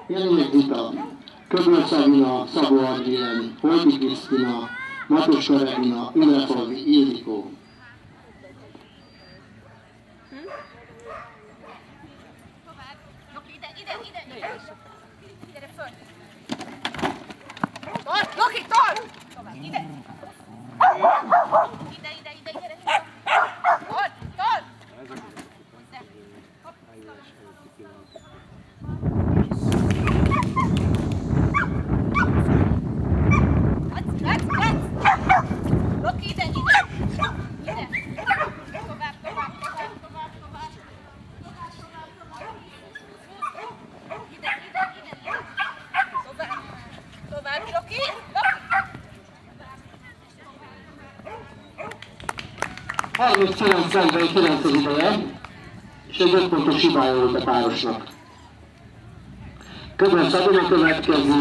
Jelenik Zita, Köbölcs Agina, Szabó Adrien, Holdi Krisztina, Matoska Regina, Ülefalvi Ildikó. Loki, tol! Ide! Ide, gyere! Tol! Loki, ide! Tovább! Tovább, Loki! Harminc 9 az ideje, és egy 5 pontos hibája volt a párosnak. Köbölcs Agina következik.